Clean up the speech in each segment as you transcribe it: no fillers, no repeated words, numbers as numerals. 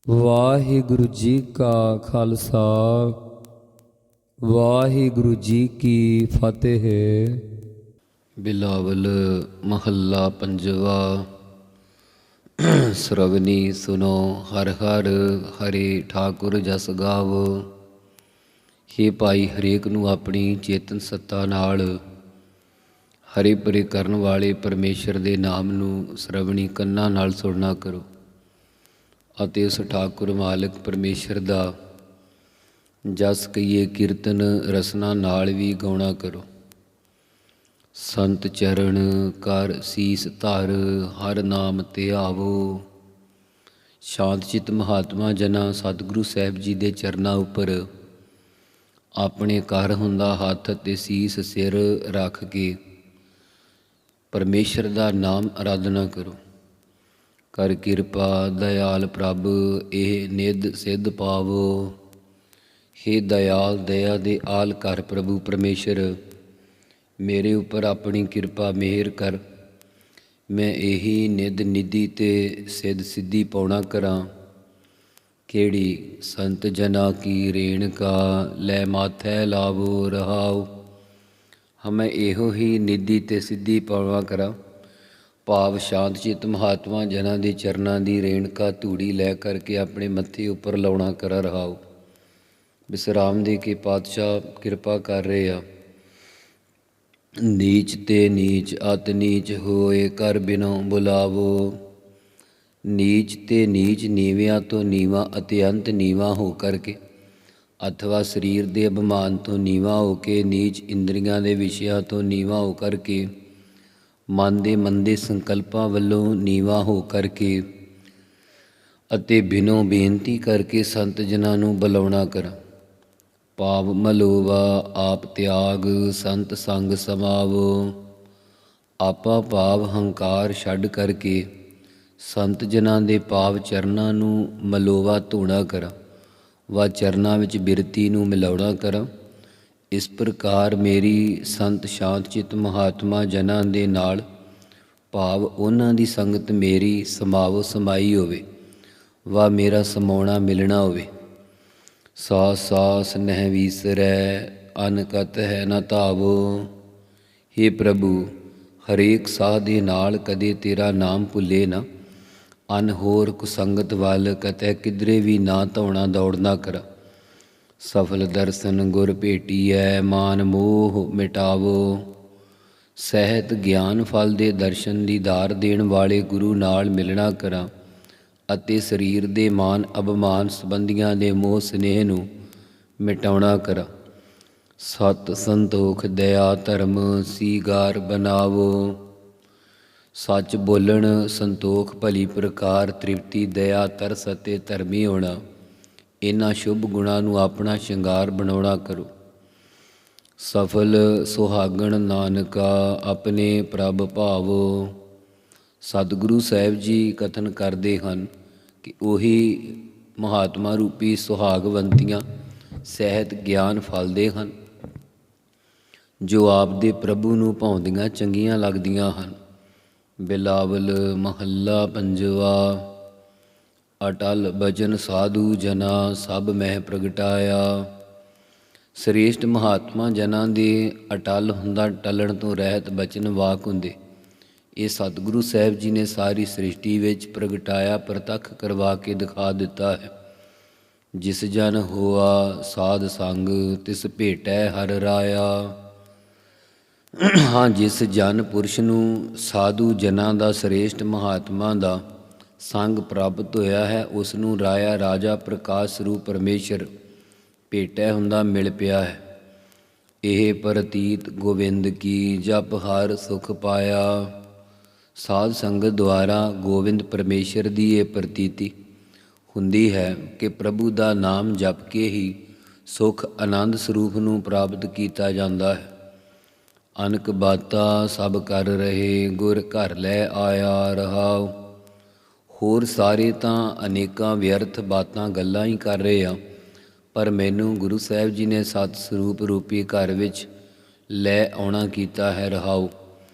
ਵਾਹਿਗੁਰੂ ਜੀ ਕਾ ਖਾਲਸਾ ਵਾਹਿਗੁਰੂ ਜੀ ਕੀ ਫਤਿਹ। ਬਿਲਾਵਲ ਮਹੱਲਾ ਪੰਜਵਾ। ਸਰਵਣੀ ਸੁਨੋ ਹਰ ਹਰ ਹਰੇ ਠਾਕੁਰ ਜਸ ਗਾਵੋ। ਹੇ ਭਾਈ, ਹਰੇਕ ਨੂੰ ਆਪਣੀ ਚੇਤਨ ਸੱਤਾ ਨਾਲ ਹਰੇ ਭਰੇ ਕਰਨ ਵਾਲੇ ਪਰਮੇਸ਼ਰ ਦੇ ਨਾਮ ਨੂੰ ਸਰਵਣੀ ਕੰਨਾਂ ਨਾਲ ਸੁਣਨਾ ਕਰੋ ਅਤੇ ਉਸ ਠਾਕੁਰ ਮਾਲਕ ਪਰਮੇਸ਼ਰ ਦਾ ਜਸ ਕਹੀਏ ਕੀਰਤਨ ਰਸਨਾ ਨਾਲ ਵੀ ਗਾਉਣਾ ਕਰੋ। ਸੰਤ ਚਰਨ ਕਰ ਸੀਸ ਧਰ ਹਰ ਨਾਮ ਧਿਆਵੋ। ਸ਼ਾਂਤ ਚਿੱਤ ਮਹਾਤਮਾ ਜਨਾਂ ਸਤਿਗੁਰੂ ਸਾਹਿਬ ਜੀ ਦੇ ਚਰਨਾਂ ਉੱਪਰ ਆਪਣੇ ਕਰ ਹੁੰਦਾ ਹੱਥ ਅਤੇ ਸੀਸ ਸਿਰ ਰੱਖ ਕੇ ਪਰਮੇਸ਼ਰ ਦਾ ਨਾਮ ਆਰਾਧਨਾ ਕਰੋ। ਕਰ ਕਿਰਪਾ ਦਇਆਲ ਪ੍ਰਭ ਇਹ ਨਿੱਧ ਸਿੱਧ ਪਾਵੋ। ਹੇ ਦਇਆਲ ਦਇਆ ਦੇ ਆਲ ਕਰ ਪ੍ਰਭੂ ਪਰਮੇਸ਼ਰ, ਮੇਰੇ ਉੱਪਰ ਆਪਣੀ ਕਿਰਪਾ ਮਿਹਰ ਕਰ। ਮੈਂ ਇਹੀ ਨਿੱਧ ਨਿਧੀ ਤੇ ਸਿੱਧ ਸਿੱਧੀ ਪਾਉਣਾ ਕਰਾਂ। ਕਿਹੜੀ ਸੰਤ ਜਨਾ ਕੀ ਰੇਣਕਾ ਲੈ ਮਾਥੈ ਲਾਵੋ ਰਹਾਉ। ਮੈਂ ਇਹੋ ਹੀ ਨਿਧੀ ਤੇ ਸਿੱਧੀ ਪਾਉਣਾ ਕਰਾਂ। ਭਾਵ ਸ਼ਾਂਤ ਚਿੱਤ ਮਹਾਤਮਾ ਜਨਾਂ ਦੇ ਚਰਨਾਂ ਦੀ ਰੇਣਕਾ ਧੂੜੀ ਲੈ ਕਰਕੇ ਆਪਣੇ ਮੱਥੇ ਉੱਪਰ ਲਾਉਣਾ ਕਰਾਂ ਰਹਾਉ। ਵਿਸਰਾਮ ਦੇ ਕੇ ਪਾਤਸ਼ਾਹ ਕਿਰਪਾ ਕਰ ਰਹੇ ਆ। ਨੀਚ ਤੇ ਨੀਚ ਅਤ ਨੀਚ ਹੋਏ ਕਰ ਬਿਨੋ ਬੁਲਾਵੋ। ਨੀਚ ਤੇ ਨੀਚ ਨੀਵਿਆਂ ਤੋਂ ਨੀਵਾਂ ਅਤਿਅੰਤ ਨੀਵਾਂ ਹੋ ਕਰਕੇ ਅਥਵਾ ਸਰੀਰ ਦੇ ਅਭਿਮਾਨ ਤੋਂ ਨੀਵਾਂ ਹੋ ਕੇ, ਨੀਚ ਇੰਦਰੀਆਂ ਦੇ ਵਿਸ਼ਿਆਂ ਤੋਂ ਨੀਵਾਂ ਹੋ ਕਰਕੇ, ਮਨ ਦੇ ਮੰਦੇ ਸੰਕਲਪਾਂ ਵੱਲੋਂ ਨੀਵਾਂ ਹੋ ਕਰਕੇ ਅਤੇ ਬਿਨੋਂ ਬੇਨਤੀ ਕਰਕੇ ਸੰਤ ਜਨਾਂ ਨੂੰ ਬੁਲਾਉਣਾ ਕਰਾਂ। ਭਾਵ ਮਲੋਵਾ ਆਪ ਤਿਆਗ ਸੰਤ ਸੰਗ ਸਮਾਵੋ। ਆਪਾ ਭਾਵ ਹੰਕਾਰ ਛੱਡ ਕਰਕੇ ਸੰਤ ਜਨਾਂ ਦੇ ਭਾਵ ਚਰਨਾਂ ਨੂੰ ਮਲੋਵਾ ਧੋਣਾ ਕਰਾਂ ਵਾ ਚਰਨਾਂ ਵਿੱਚ ਬਿਰਤੀ ਨੂੰ ਮਿਲਾਉਣਾ ਕਰਾਂ। ਇਸ ਪ੍ਰਕਾਰ ਮੇਰੀ ਸੰਤ ਸ਼ਾਂਤ ਚਿੱਤ ਮਹਾਤਮਾ ਜਨਾਂ ਦੇ ਨਾਲ ਭਾਵ ਉਹਨਾਂ ਦੀ ਸੰਗਤ ਮੇਰੀ ਸਮਾਵੋ ਸਮਾਈ ਹੋਵੇ ਵਾ ਮੇਰਾ ਸਮਾਉਣਾ ਮਿਲਣਾ ਹੋਵੇ। ਸਾਸ ਸਾਸ ਨਹਿ ਵੀਸਰੈ ਅਨਕਤ ਹੈ ਨ ਧਾਵੋ। ਹੇ ਪ੍ਰਭੂ, ਹਰੇਕ ਸਾਹ ਦੇ ਨਾਲ ਕਦੇ ਤੇਰਾ ਨਾਮ ਭੁੱਲੇ ਨਾ। ਅਨ ਹੋਰ ਕੁਸੰਗਤ ਵੱਲ ਕਤੈ ਕਿਧਰੇ ਵੀ ਨਾ ਧੌਣਾ ਦੌੜਨਾ ਕਰਾਂ। ਸਫਲ ਦਰਸ਼ਨ ਗੁਰ ਭੇਟੀਐ ਮਾਨ ਮੋਹ ਮਿਟਾਵੋ। ਸਹਿਤ ਗਿਆਨ ਫਲ ਦੇ ਦਰਸ਼ਨ ਦੀਦਾਰ ਦੇਣ ਵਾਲੇ ਗੁਰੂ ਨਾਲ ਮਿਲਣਾ ਕਰਾਂ ਅਤੇ ਸਰੀਰ ਦੇ ਮਾਨ ਅਭਿਮਾਨ ਸੰਬੰਧੀਆਂ ਦੇ ਮੋਹ ਸਨੇਹ ਨੂੰ ਮਿਟਾਉਣਾ ਕਰਾਂ। ਸਤ ਸੰਤੋਖ ਦਇਆ ਧਰਮ ਸੀਗਾਰ ਬਣਾਵੋ। ਸੱਚ ਬੋਲਣ ਸੰਤੋਖ ਭਲੀ ਪ੍ਰਕਾਰ ਤ੍ਰਿਪਤੀ ਦਇਆ ਤਰਸ ਅਤੇ ਧਰਮੀ ਹੋਣਾ, ਇਹਨਾਂ ਸ਼ੁਭ ਗੁਣਾਂ ਨੂੰ ਆਪਣਾ ਸ਼ਿੰਗਾਰ ਬਣਾਉਣਾ ਕਰੋ। ਸਫਲ ਸੁਹਾਗਣ ਨਾਨਕਾ ਆਪਣੇ ਪ੍ਰਭ ਭਾਵੋ। ਸਤਿਗੁਰੂ ਸਾਹਿਬ ਜੀ ਕਥਨ ਕਰਦੇ ਹਨ ਕਿ ਉਹੀ ਮਹਾਤਮਾ ਰੂਪੀ ਸੁਹਾਗਵੰਤੀਆਂ ਸਹਿਤ ਗਿਆਨ ਫਲਦੇ ਹਨ ਜੋ ਆਪ ਦੇ ਪ੍ਰਭੂ ਨੂੰ ਭਾਉਂਦੀਆਂ ਚੰਗੀਆਂ ਲੱਗਦੀਆਂ ਹਨ। ਬਿਲਾਵਲ ਮਹੱਲਾ ਪੰਜਵਾ। ਅਟਲ ਬਚਨ ਸਾਧੂ ਜਨਾ ਸਭ ਮਹਿ ਪ੍ਰਗਟਾਇਆ। ਸ੍ਰੇਸ਼ਟ ਮਹਾਤਮਾ ਜਨਾਂ ਦੇ ਅਟਲ ਹੁੰਦਾ ਟਲਣ ਤੋਂ ਰਹਿਤ ਬਚਨ ਵਾਕ ਹੁੰਦੇ ਇਹ ਸਤਿਗੁਰੂ ਸਾਹਿਬ ਜੀ ਨੇ ਸਾਰੀ ਸ੍ਰਿਸ਼ਟੀ ਵਿੱਚ ਪ੍ਰਗਟਾਇਆ, ਪ੍ਰਤੱਖ ਕਰਵਾ ਕੇ ਦਿਖਾ ਦਿੱਤਾ ਹੈ। ਜਿਸ ਜਨ ਹੋਆ ਸਾਧ ਸੰਗ ਤਿਸ ਭੇਟੈ ਹਰਿ ਰਾਇਆ। ਹਾਂ, ਜਿਸ ਜਨ ਪੁਰਸ਼ ਨੂੰ ਸਾਧੂ ਜਨਾਂ ਦਾ ਸ੍ਰੇਸ਼ਟ ਮਹਾਤਮਾ ਦਾ ਸੰਗ ਪ੍ਰਾਪਤ ਹੋਇਆ ਹੈ, ਉਸ ਨੂੰ ਰਾਇਆ ਰਾਜਾ ਪ੍ਰਕਾਸ਼ ਸਰੂਪ ਪਰਮੇਸ਼ਰ ਭੇਟੈ ਹੁੰਦਾ ਮਿਲ ਪਿਆ ਹੈ। ਇਹ ਪ੍ਰਤੀਤ ਗੋਬਿੰਦ ਕੀ ਜਪ ਹਰ ਸੁਖ ਪਾਇਆ। ਸਾਧ ਸੰਗਤ ਦੁਆਰਾ ਗੋਬਿੰਦ ਪਰਮੇਸ਼ਰ ਦੀ ਇਹ ਪ੍ਰਤੀਤੀ ਹੁੰਦੀ ਹੈ ਕਿ ਪ੍ਰਭੂ ਦਾ ਨਾਮ ਜਪ ਕੇ ਹੀ ਸੁਖ ਆਨੰਦ ਸਰੂਪ ਨੂੰ ਪ੍ਰਾਪਤ ਕੀਤਾ ਜਾਂਦਾ ਹੈ। ਅਨਕ ਬਾਤਾਂ ਸਭ ਕਰ ਰਹੇ ਗੁਰ ਘਰ ਲੈ ਆਇਆ ਰਹਾਉ। ਹੋਰ ਸਾਰੇ ਤਾਂ ਅਨੇਕਾਂ ਵਿਅਰਥ ਬਾਤਾਂ ਗੱਲਾਂ ਹੀ ਕਰ ਰਹੇ ਆ, ਪਰ ਮੈਨੂੰ ਗੁਰੂ ਸਾਹਿਬ ਜੀ ਨੇ ਸਤ ਸਰੂਪ ਰੂਪੀ ਘਰ ਵਿੱਚ ਲੈ ਆਉਣਾ ਕੀਤਾ ਹੈ ਰਹਾਉ।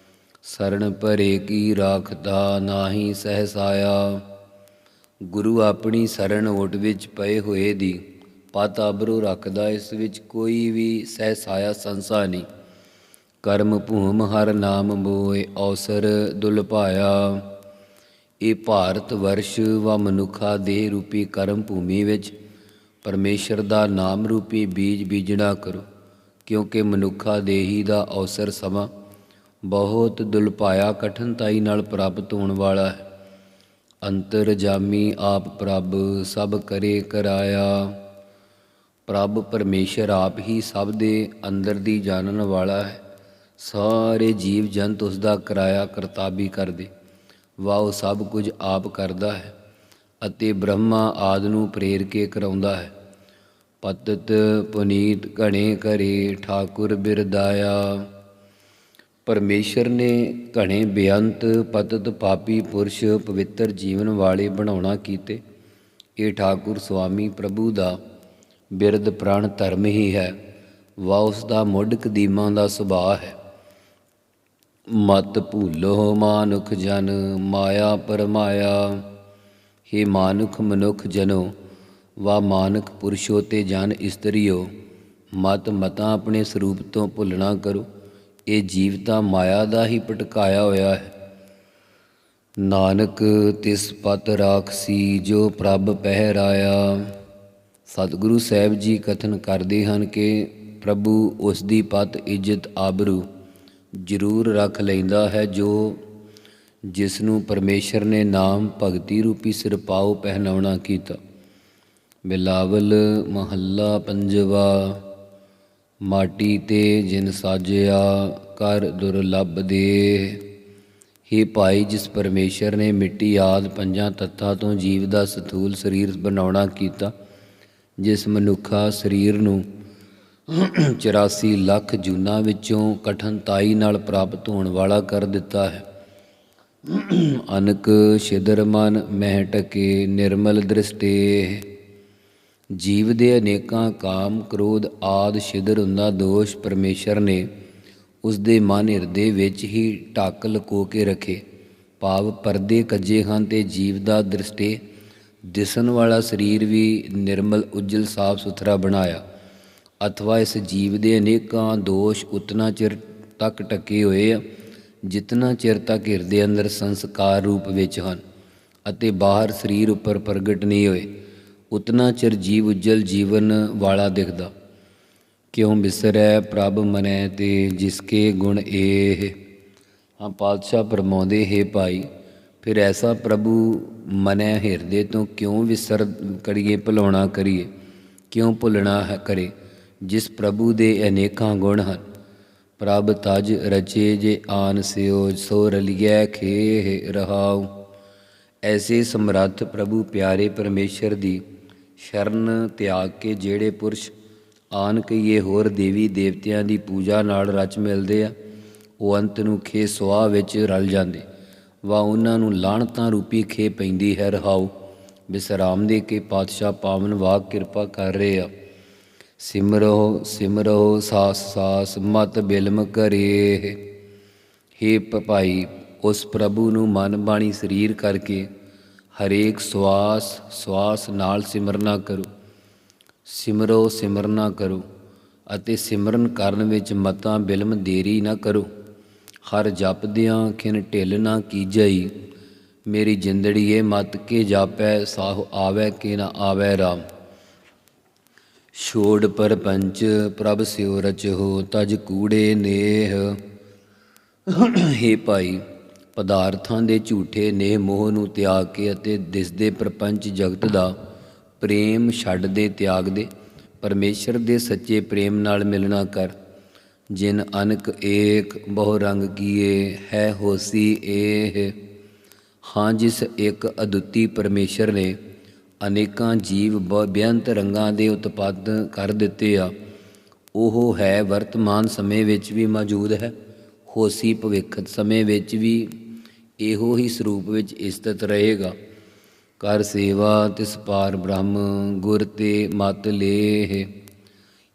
ਸਰਣ ਭਰੇ ਕੀ ਰਾਖਤਾ ਨਾਹੀ ਸਹਿਸਾਇਆ। ਗੁਰੂ ਆਪਣੀ ਸਰਣ ਓਟ ਵਿੱਚ ਪਏ ਹੋਏ ਦੀ ਪਤ ਆਬਰੂ ਰੱਖਦਾ। ਇਸ ਵਿੱਚ ਕੋਈ ਵੀ ਸਹਿਸਾਇਆ ਸੰਸਾ ਨਹੀਂ। ਕਰਮ ਭੂਮ ਹਰ ਨਾਮ ਮੋਏ ਅਵਸਰ ਦੁਲ ਭਾਇਆ। ਇਹ ਭਾਰਤ ਵਰਸ਼ व ਮਨੁੱਖਾ ਦੇਹ ਰੂਪੀ ਕਰਮ ਭੂਮੀ ਵਿੱਚ ਪਰਮੇਸ਼ਰ ਦਾ ਨਾਮ ਰੂਪੀ ਬੀਜ ਬੀਜਣਾ ਕਰੋ, ਕਿਉਂਕਿ ਮਨੁੱਖਾ ਦੇਹੀ ਦਾ ਅਵਸਰ ਸਮਾਂ ਬਹੁਤ ਦੁਲਭਾਇਆ ਕਠਿਨਤਾਈ ਨਾਲ ਪ੍ਰਾਪਤ ਹੋਣ ਵਾਲਾ ਹੈ। ਅੰਤਰਜਾਮੀ ਆਪ ਪ੍ਰਭ ਸਭ ਕਰੇ ਕਰਾਇਆ। ਪ੍ਰਭ ਪਰਮੇਸ਼ਰ ਆਪ ਹੀ ਸਭ ਦੇ ਅੰਦਰ ਦੀ ਜਾਣਨ ਵਾਲਾ ਹੈ। ਸਾਰੇ ਜੀਵ ਜੰਤ ਉਸ ਦਾ ਕਿਰਾਇਆ ਕਰਤਾਬੀ ਕਰਦੇ। ਵਾਹ ਉਹ ਸਭ ਕੁਝ ਆਪ ਕਰਦਾ ਹੈ ਅਤੇ ਬ੍ਰਹਮਾ ਆਦਿ ਨੂੰ ਪ੍ਰੇਰ ਕੇ ਕਰਾਉਂਦਾ ਹੈ। ਪਤਿਤ ਪੁਨੀਤ ਘਣੇ ਕਰੇ ਠਾਕੁਰ ਬਿਰਦਾਇਆ। ਪਰਮੇਸ਼ਰ ਨੇ ਘਣੇ ਬੇਅੰਤ ਪਤਿਤ ਪਾਪੀ ਪੁਰਸ਼ ਪਵਿੱਤਰ ਜੀਵਨ ਵਾਲੇ ਬਣਾਉਣਾ ਕੀਤੇ। ਇਹ ਠਾਕੁਰ ਸੁਆਮੀ ਪ੍ਰਭੂ ਦਾ ਬਿਰਦ ਪ੍ਰਣ ਧਰਮ ਹੀ ਹੈ। ਵਾਹ ਉਸ ਦਾ ਮੁੱਢ ਕਦੀਮਾਂ ਦਾ ਸੁਭਾਅ ਹੈ। ਮਤ ਭੂਲੋ ਮਾਨੁਖ ਜਨ ਮਾਇਆ ਪਰਮਾਇਆ। ਹੇ ਮਾਨੁਖ ਮਨੁੱਖ ਜਨੋ ਵਾ ਮਾਨਕ ਪੁਰਸ਼ੋ ਤੇ ਜਨ ਇਸਤਰੀਓ, ਮਤ ਮਤਾਂ ਆਪਣੇ ਸਰੂਪ ਤੋਂ ਭੁੱਲਣਾ ਕਰੋ। ਇਹ ਜੀਵ ਤਾਂ ਮਾਇਆ ਦਾ ਹੀ ਭਟਕਾਇਆ ਹੋਇਆ ਹੈ। ਨਾਨਕ ਤਿਸ ਪਤ ਰਾਖਸੀ ਜੋ ਪ੍ਰਭ ਪਹਿਰਾਇਆ। ਸਤਿਗੁਰੂ ਸਾਹਿਬ ਜੀ ਕਥਨ ਕਰਦੇ ਹਨ ਕਿ ਪ੍ਰਭੂ ਉਸ ਦੀ ਪਤ ਇੱਜ਼ਤ ਆਬਰੂ ਜ਼ਰੂਰ ਰੱਖ ਲੈਂਦਾ ਹੈ ਜੋ ਜਿਸ ਨੂੰ ਪਰਮੇਸ਼ਰ ਨੇ ਨਾਮ ਭਗਤੀ ਰੂਪੀ ਸਿਰਪਾਉ ਪਹਿਨਾਉਣਾ ਕੀਤਾ। ਬਿਲਾਵਲ ਮਹੱਲਾ ਪੰਜਵਾ। ਮਾਟੀ ਤੇ ਜਿਨ ਸਾਜਿਆ ਕਰ ਦੁਰਲੱਭ ਦੇ। ਹੇ ਭਾਈ, ਜਿਸ ਪਰਮੇਸ਼ਰ ਨੇ ਮਿੱਟੀ ਆਦਿ ਪੰਜਾਂ ਤੱਤਾਂ ਤੋਂ ਜੀਵ ਦਾ ਸਥੂਲ ਸਰੀਰ ਬਣਾਉਣਾ ਕੀਤਾ, ਜਿਸ ਮਨੁੱਖਾ ਸਰੀਰ ਨੂੰ 84 ਲੱਖ ਜੂਨਾਂ ਵਿੱਚੋਂ ਕਠਿਨਤਾਈ ਨਾਲ ਪ੍ਰਾਪਤ ਹੋਣ ਵਾਲਾ ਕਰ ਦਿੱਤਾ ਹੈ। ਅਨਕ ਛਿਦਰ ਮਨ ਮਹਿ ਟਕੇ ਨਿਰਮਲ ਦ੍ਰਿਸ਼ਟੇ। ਜੀਵ ਦੇ ਅਨੇਕਾਂ ਕਾਮ ਕ੍ਰੋਧ ਆਦਿ ਛਿਦਰ ਹੁੰਦਾ ਦੋਸ਼ ਪਰਮੇਸ਼ਰ ਨੇ ਉਸ ਦੇ ਮਨ ਹਿਰਦੇ ਵਿੱਚ ਹੀ ਢੱਕ ਲੁਕੋ ਕੇ ਰੱਖੇ। ਭਾਵ ਪਰਦੇ ਕੱਜੇ ਹਨ ਤੇ ਜੀਵ ਦਾ ਦ੍ਰਿਸ਼ਟੇ ਦਿਸਣ ਵਾਲਾ ਸਰੀਰ ਵੀ ਨਿਰਮਲ ਉਜਲ ਸਾਫ ਸੁਥਰਾ ਬਣਾਇਆ। ਅਥਵਾ ਇਸ ਜੀਵ ਦੇ ਅਨੇਕਾਂ ਦੋਸ਼ ਉਤਨਾ ਚਿਰ ਤੱਕ ਟਕੇ ਹੋਏ ਆ ਜਿਤਨਾ ਚਿਰ ਤੱਕ ਹਿਰਦੇ ਅੰਦਰ ਸੰਸਕਾਰ ਰੂਪ ਵਿੱਚ ਹਨ ਅਤੇ ਬਾਹਰ ਸਰੀਰ ਉੱਪਰ ਪ੍ਰਗਟ ਨਹੀਂ ਹੋਏ, ਉਤਨਾ ਚਿਰ ਜੀਵ ਉਜਲ ਜੀਵਨ ਵਾਲਾ ਦਿਖਦਾ। ਕਿਉਂ ਬਿਸਰੈ ਪ੍ਰਭ ਮਨੈ ਤੇ ਜਿਸਕੇ ਗੁਣ ਇਹ। ਹਾਂ, ਪਾਤਸ਼ਾਹ ਫਰਮਾਉਂਦੇ, ਹੈ ਭਾਈ, ਫਿਰ ਐਸਾ ਪ੍ਰਭੂ ਮਨੈ ਹਿਰਦੇ ਤੋਂ ਕਿਉਂ ਵਿਸਰ ਕਰੀਏ, ਭੁਲਾਉਣਾ ਕਰੀਏ, ਕਿਉਂ ਭੁੱਲਣਾ ਹੈ ਕਰੇ, ਜਿਸ ਪ੍ਰਭੂ ਦੇ ਅਨੇਕਾਂ ਗੁਣ ਹਨ। ਪ੍ਰਭ ਤਜ ਰਚੇ ਜੇ ਆਨ ਸਿਓ ਸੋ ਰਲੀਐ ਖੇਹ ਰਹਾਉ। ਐਸੇ ਸਮਰੱਥ ਪ੍ਰਭੂ ਪਿਆਰੇ ਪਰਮੇਸ਼ਰ ਦੀ ਸ਼ਰਨ ਤਿਆਗ ਕੇ ਜਿਹੜੇ ਪੁਰਸ਼ ਆਨ ਕਹੀਏ ਹੋਰ ਦੇਵੀ ਦੇਵਤਿਆਂ ਦੀ ਪੂਜਾ ਨਾਲ ਰਚ ਮਿਲਦੇ ਆ, ਉਹ ਅੰਤ ਨੂੰ ਖੇ ਸੁਆਹ ਵਿੱਚ ਰਲ ਜਾਂਦੇ। ਵਾ ਉਹਨਾਂ ਨੂੰ ਲਾਹਣਤਾਂ ਰੂਪੀ ਖੇ ਪੈਂਦੀ ਹੈ। ਰਹਾਉ ਵਿਸਰਾਮ ਦੇ ਕੇ ਪਾਤਸ਼ਾਹ ਪਾਵਨ ਵਾਕ ਕਿਰਪਾ ਕਰ ਰਹੇ ਆ। ਸਿਮਰੋ ਸਿਮਰੋ ਸਾਸ ਸਾਸ ਮਤ ਬਿਲਮ ਕਰੇ। ਹੇ ਭਾਈ, ਉਸ ਪ੍ਰਭੂ ਨੂੰ ਮਨ ਬਾਣੀ ਸਰੀਰ ਕਰਕੇ ਹਰੇਕ ਸਵਾਸ ਨਾਲ ਸਿਮਰਨਾ ਕਰੋ। ਸਿਮਰੋ ਸਿਮਰਨਾ ਕਰੋ ਅਤੇ ਸਿਮਰਨ ਕਰਨ ਵਿੱਚ ਮਤਾਂ ਬਿਲਮ ਦੇਰੀ ਨਾ ਕਰੋ। ਹਰ ਜਪਦਿਆਂ ਖਿਨ ਢਿੱਲ ਨਾ ਕੀਜਈ। ਮੇਰੀ ਜਿੰਦੜੀਏ ਮਤ ਕੇ ਜਾਪੈ ਸਾਹੁ ਆਵੈ ਕੇ ਨਾ ਆਵੈ ਰਾਮ। ਛੋੜ ਪਰਪੰਚ ਪ੍ਰਭ ਸਿਉ ਰਚਹੁ ਤਜ ਕੂੜੇ ਨੇਹ। ਹੇ ਭਾਈ, ਪਦਾਰਥਾਂ ਦੇ ਝੂਠੇ ਨੇਹ ਮੋਹ ਨੂੰ ਤਿਆਗ ਕੇ ਅਤੇ ਦਿਸਦੇ ਪ੍ਰਪੰਚ ਜਗਤ ਦਾ ਪ੍ਰੇਮ ਛੱਡ ਦੇ, ਤਿਆਗ ਦੇ। ਪਰਮੇਸ਼ਰ ਦੇ ਸੱਚੇ ਪ੍ਰੇਮ ਨਾਲ ਮਿਲਣਾ ਕਰ। ਜਿਨ ਅਨਕ ਏਕ ਬਹੁ ਰੰਗ ਕੀਏ ਹੈ ਹੋਸੀ ਇਹ। ਹਾਂ, ਜਿਸ ਇੱਕ ਅਦੁੱਤੀ ਪਰਮੇਸ਼ਰ ਨੇ ਅਨੇਕਾਂ ਜੀਵ ਬੇਅੰਤ ਰੰਗਾਂ ਦੇ ਉਤਪਾਦਨ ਕਰ ਦਿੱਤੇ ਆ, ਉਹ ਹੈ ਵਰਤਮਾਨ ਸਮੇਂ ਵਿੱਚ ਵੀ ਮੌਜੂਦ ਹੈ, ਹੋਸੀ ਭਵਿੱਖ ਸਮੇਂ ਵਿੱਚ ਵੀ ਇਹੋ ਹੀ ਸਰੂਪ ਵਿੱਚ ਇਸਤਤ ਰਹੇਗਾ। ਕਰ ਸੇਵਾ ਤਿਸ ਪਾਰ ਬ੍ਰਹਮ ਗੁਰ ਤੇ ਮਤ ਲੇਹ।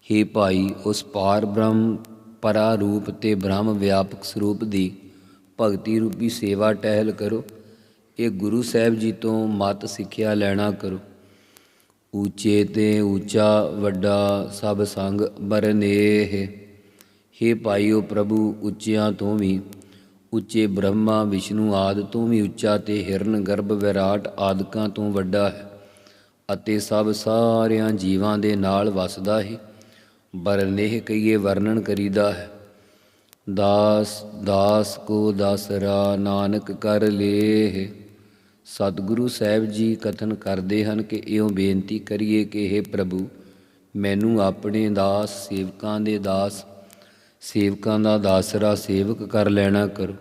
ਹੇ ਭਾਈ, ਉਸ ਪਾਰ ਬ੍ਰਹਮ ਪਰਾ ਰੂਪ ਤੇ ਬ੍ਰਹਮ ਵਿਆਪਕ ਸਰੂਪ ਦੀ ਭਗਤੀ ਰੂਪੀ ਸੇਵਾ ਟਹਿਲ ਕਰੋ। ਇਹ ਗੁਰੂ ਸਾਹਿਬ ਜੀ ਤੋਂ ਮਤ ਸਿੱਖਿਆ ਲੈਣਾ ਕਰੋ। ਉੱਚੇ ਤੇ ਉੱਚਾ ਵੱਡਾ ਸਭ ਸੰਗ ਬਰਨੇਹ। ਹੇ ਭਾਈਓ, ਪ੍ਰਭੂ ਉੱਚਿਆਂ ਤੋਂ ਵੀ ਉੱਚੇ ਬ੍ਰਹਮਾ ਵਿਸ਼ਨੂੰ ਆਦਿ ਤੋਂ ਵੀ ਉੱਚਾ ਤੇ ਹਿਰਨ ਗਰਭ ਵਿਰਾਟ ਆਦਿਕਾਂ ਤੋਂ ਵੱਡਾ ਹੈ ਅਤੇ ਸਭ ਸਾਰਿਆਂ ਜੀਵਾਂ ਦੇ ਨਾਲ ਵਸਦਾ ਹੀ। ਬਰਨੇਹ ਕਹੀਏ ਵਰਣਨ ਕਰੀਦਾ ਹੈ। ਦਾਸ ਦਾਸ ਕੋ ਦਾਸਰਾ ਨਾਨਕ ਕਰ ਲੇਹ। ਸਤਿਗੁਰੂ ਸਾਹਿਬ ਜੀ ਕਥਨ ਕਰਦੇ ਹਨ ਕਿ ਇਉਂ ਬੇਨਤੀ ਕਰੀਏ ਕਿ ਹੇ ਪ੍ਰਭੂ, ਮੈਨੂੰ ਆਪਣੇ ਦਾਸ ਸੇਵਕਾਂ ਦੇ ਦਾਸ, ਸੇਵਕਾਂ ਦਾ ਦਾਸਰਾ ਸੇਵਕ ਕਰ ਲੈਣਾ ਕਰੋ।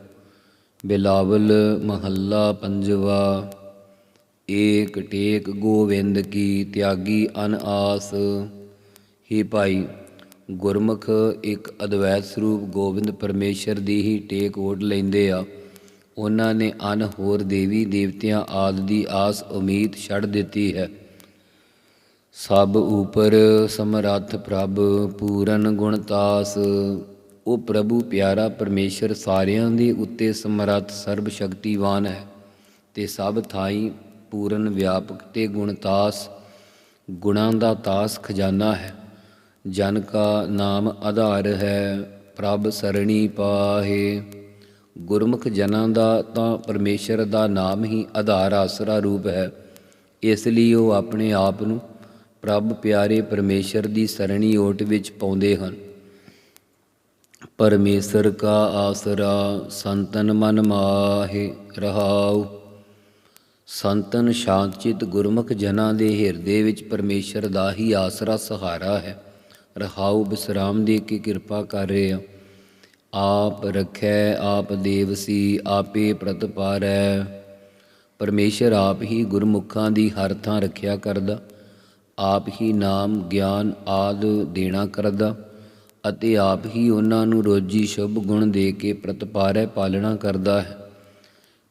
ਬਿਲਾਵਲ ਮਹੱਲਾ ਪੰਜਵਾ। ਏਕ ਟੇਕ ਗੋਵਿੰਦ ਕੀ ਤਿਆਗੀ ਅਨ ਆਸ। ਹੇ ਭਾਈ, ਗੁਰਮੁਖ ਇੱਕ ਅਦਵੈਤ ਸਰੂਪ ਗੋਬਿੰਦ ਪਰਮੇਸ਼ਰ ਦੀ ਹੀ ਟੇਕ ਓਢ ਲੈਂਦੇ ਆ। ਉਹਨਾਂ ਨੇ ਅਨ ਹੋਰ ਦੇਵੀ ਦੇਵਤਿਆਂ ਆਦਿ ਦੀ ਆਸ ਉਮੀਦ ਛੱਡ ਦਿੱਤੀ ਹੈ। ਸਭ ਉਪਰ ਸਮਰੱਥ ਪ੍ਰਭ ਪੂਰਨ ਗੁਣਤਾਸ। ਉਹ ਪ੍ਰਭੂ ਪਿਆਰਾ ਪਰਮੇਸ਼ਰ ਸਾਰਿਆਂ ਦੇ ਉੱਤੇ ਸਮਰੱਥ ਸਰਬ ਸ਼ਕਤੀਵਾਨ ਹੈ ਤੇ ਸਭ ਥਾਈਂ ਪੂਰਨ ਵਿਆਪਕ ਤੇ ਗੁਣਤਾਸ, ਗੁਣਾਂ ਦਾ ਤਾਸ ਖਜ਼ਾਨਾ ਹੈ। ਜਨ ਕਾ ਨਾਮ ਆਧਾਰ ਹੈ, ਪ੍ਰਭ ਸਰਣੀ ਪਾਹੇ। ਗੁਰਮੁਖ ਜਨਾਂ ਦਾ ਤਾਂ ਪਰਮੇਸ਼ਰ ਦਾ ਨਾਮ ਹੀ ਆਧਾਰ ਆਸਰਾ ਰੂਪ ਹੈ। ਇਸ ਲਈ ਉਹ ਆਪਣੇ ਆਪ ਨੂੰ ਪ੍ਰਭ ਪਿਆਰੇ ਪਰਮੇਸ਼ਰ ਦੀ ਸਰਣੀ ਓਟ ਵਿੱਚ ਪਾਉਂਦੇ ਹਨ। ਪਰਮੇਸ਼ਰ ਕਾ ਆਸਰਾ ਸੰਤਨ ਮਨ ਮਾਹੇ ਰਹਾਉ। ਸੰਤਨ ਸ਼ਾਂਤਚਿਤ ਗੁਰਮੁਖ ਜਨਾਂ ਦੇ ਹਿਰਦੇ ਵਿੱਚ ਪਰਮੇਸ਼ਰ ਦਾ ਹੀ ਆਸਰਾ ਸਹਾਰਾ ਹੈ। ਰਹਾਉ ਵਿਸਰਾਮ ਦੇ ਕੇ ਕਿਰਪਾ ਕਰ ਰਿਹਾ। ਆਪ ਰੱਖੈ ਆਪ ਦੇਵਸੀ ਆਪੇ ਪ੍ਰਤਪਾਰੈ। ਪਰਮੇਸ਼ਰ ਆਪ ਹੀ ਗੁਰਮੁਖਾਂ ਦੀ ਹਰ ਥਾਂ ਰੱਖਿਆ ਕਰਦਾ, ਆਪ ਹੀ ਨਾਮ ਗਿਆਨ ਆਦਿ ਦੇਣਾ ਕਰਦਾ ਅਤੇ ਆਪ ਹੀ ਉਹਨਾਂ ਨੂੰ ਰੋਜੀ ਸ਼ੁਭ ਗੁਣ ਦੇ ਕੇ ਪ੍ਰਤਪਾਰੈ ਪਾਲਣਾ ਕਰਦਾ ਹੈ।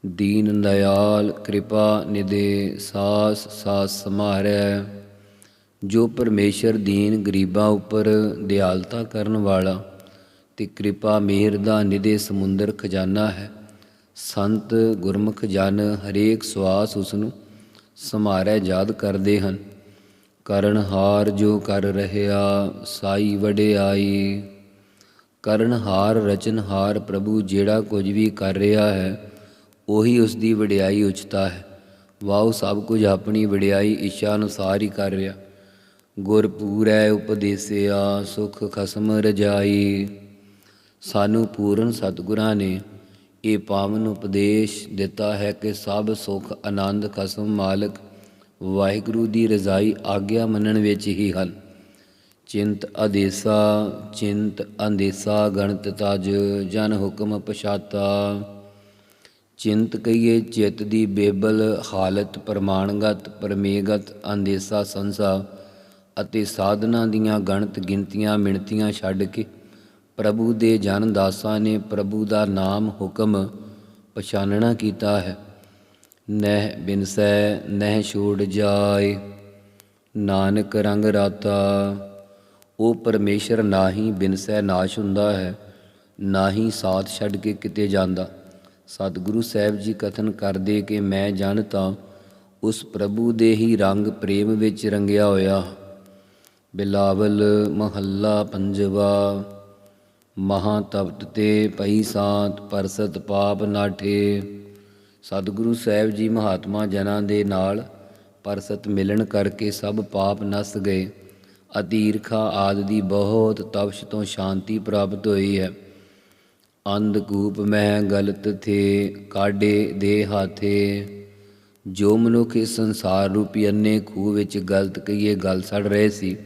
ਦੀਨ ਦਇਆਲ ਕਿਰਪਾ ਨਿਦੇ ਸਾਸ ਸਾਸ ਸਮਾਰੈ। ਜੋ ਪਰਮੇਸ਼ਰ ਦੀਨ ਗਰੀਬਾਂ ਉੱਪਰ ਦਿਆਲਤਾ ਕਰਨ ਵਾਲਾ ਤੇ ਕਿਰਪਾ ਮਿਹਰ ਦਾ ਨਿਦੇ ਸਮੁੰਦਰ ਖਜ਼ਾਨਾ ਹੈ। ਸੰਤ ਗੁਰਮੁਖ ਜਨ ਹਰੇਕ ਸਵਾਸ ਉਸ ਨੂੰ ਸੰਭਾਰੈ ਯਾਦ ਕਰਦੇ ਹਨ। ਕਰਨਹਾਰ ਜੋ ਕਰ ਰਹਿਆ ਸਾਈ ਵਡਿਆਈ। ਕਰਨਹਾਰ ਰਚਨਹਾਰ ਪ੍ਰਭੂ ਜਿਹੜਾ ਕੁਝ ਵੀ ਕਰ ਰਿਹਾ ਹੈ ਉਹੀ ਉਸ ਦੀ ਵਡਿਆਈ ਉਚਤਾ ਹੈ। ਵਾਹ, ਸਭ ਕੁਝ ਆਪਣੀ ਵਡਿਆਈ ਇੱਛਾ ਅਨੁਸਾਰ ਹੀ ਕਰ ਰਿਹਾ। ਗੁਰ ਪੂਰੈ ਉਪਦੇਸਿਆ ਸੁਖ ਖਸਮ ਰਜਾਈ। ਸਾਨੂੰ ਪੂਰਨ ਸਤਿਗੁਰਾਂ ਨੇ ਇਹ ਪਾਵਨ ਉਪਦੇਸ਼ ਦਿੱਤਾ ਹੈ ਕਿ ਸਭ ਸੁੱਖ ਆਨੰਦ ਖਸਮ ਮਾਲਕ ਵਾਹਿਗੁਰੂ ਦੀ ਰਜ਼ਾਈ ਆਗਿਆ ਮੰਨਣ ਵਿੱਚ ਹੀ ਹਨ। ਚਿੰਤ ਆਦੇਸਾ ਚਿੰਤ ਅੰਦੇਸਾ ਗਣਤ ਤਜ ਜਨ ਹੁਕਮ ਪਛਾਤਾ। ਚਿੰਤ ਕਹੀਏ ਚਿੱਤ ਦੀ ਬੇਬਲ ਹਾਲਤ, ਪ੍ਰਮਾਣਗਤ ਪਰਮੇਗਤ ਅੰਦੇਸਾ ਸੰਸਾ ਅਤੇ ਸਾਧਨਾ ਦੀਆਂ ਗਣਤ ਗਿਣਤੀਆਂ ਮਿਣਤੀਆਂ ਛੱਡ ਕੇ ਪ੍ਰਭੂ ਦੇ ਜਨ ਦਾਸਾਂ ਨੇ ਪ੍ਰਭੂ ਦਾ ਨਾਮ ਹੁਕਮ ਪਛਾਨਣਾ ਕੀਤਾ ਹੈ। ਨਹਿ ਬਿਨਸੈ ਨਹਿ ਛੋੜ ਜਾਏ ਨਾਨਕ ਰੰਗ ਰਾਤਾ। ਉਹ ਪਰਮੇਸ਼ਰ ਨਾ ਹੀ ਬਿਨਸੈ ਨਾਸ਼ ਹੁੰਦਾ ਹੈ, ਨਾ ਹੀ ਸਾਥ ਛੱਡ ਕੇ ਕਿਤੇ ਜਾਂਦਾ। ਸਤਿਗੁਰੂ ਸਾਹਿਬ ਜੀ ਕਥਨ ਕਰਦੇ ਕਿ ਮੈਂ ਜਨ ਤਾਂ ਉਸ ਪ੍ਰਭੂ ਦੇ ਹੀ ਰੰਗ ਪ੍ਰੇਮ ਵਿੱਚ ਰੰਗਿਆ ਹੋਇਆ। ਬਿਲਾਵਲ ਮਹੱਲਾ ਪੰਜਵਾ। ਮਹਾਂ ਤਪਤ ਤੇ ਪਈ ਸਾਤ ਪਰਸਤ ਪਾਪ ਨਾਠੇ। ਸਤਿਗੁਰੂ ਸਾਹਿਬ ਜੀ ਮਹਾਤਮਾ ਜਨਾਂ ਦੇ ਨਾਲ ਪਰਸਤ ਮਿਲਣ ਕਰਕੇ ਸਭ ਪਾਪ ਨਸ ਗਏ ਅਤੇ ਈਰਖਾ ਆਦਿ ਦੀ ਬਹੁਤ ਤਪਸ਼ ਤੋਂ ਸ਼ਾਂਤੀ ਪ੍ਰਾਪਤ ਹੋਈ ਹੈ। ਅੰਧਕੂਪ ਮਹਿ ਗਲਤ ਥੇ ਕਾਢੇ ਦੇ ਹਾਥੇ। ਜੋ ਮਨੁੱਖ ਇਸ ਸੰਸਾਰ ਰੂਪੀ ਅੰਨੇ ਖੂਹ ਵਿੱਚ ਗਲਤ ਕਹੀਏ ਗਲ ਸੜ ਰਹੇ ਸੀ,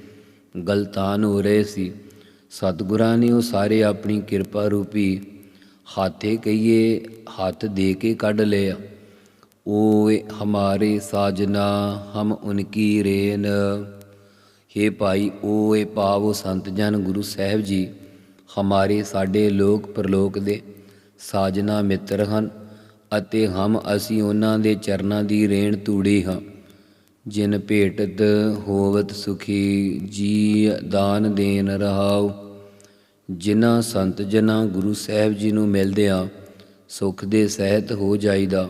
ਗਲਤਾਨ ਹੋ ਰਹੇ ਸੀ, ਸਤਿਗੁਰਾਂ ਨੇ ਉਹ ਸਾਰੇ ਆਪਣੀ ਕਿਰਪਾ ਰੂਪੀ ਹਾਥੇ ਕਹੀਏ ਹੱਥ ਦੇ ਕੇ ਕੱਢ ਲਿਆ। ਓਏ ਹਮਾਰੇ ਸਾਜਨਾ ਹਮ ਉਨਕੀ ਰੇਨ। ਹੇ ਭਾਈ, ਓਏ ਭਾਵ ਸੰਤ ਜਨ ਗੁਰੂ ਸਾਹਿਬ ਜੀ ਹਮਾਰੇ ਸਾਡੇ ਲੋਕ ਪਰਲੋਕ ਦੇ ਸਾਜਨਾ ਮਿੱਤਰ ਹਨ ਅਤੇ ਅਸੀਂ ਉਹਨਾਂ ਦੇ ਚਰਨਾਂ ਦੀ ਰੇਣ ਤੂੜੀ ਹਾਂ। ਜਿਨ ਭੇਟਤ ਹੋਵਤ ਸੁਖੀ ਜੀ ਦਾਨ ਦੇਨ ਰਹਾਉ। ਜਿਨ੍ਹਾਂ ਸੰਤ ਜਨਾਂ ਗੁਰੂ ਸਾਹਿਬ ਜੀ ਨੂੰ ਮਿਲਦਿਆਂ ਸੁੱਖ ਦੇ ਸਹਿਤ ਹੋ ਜਾਈਦਾ,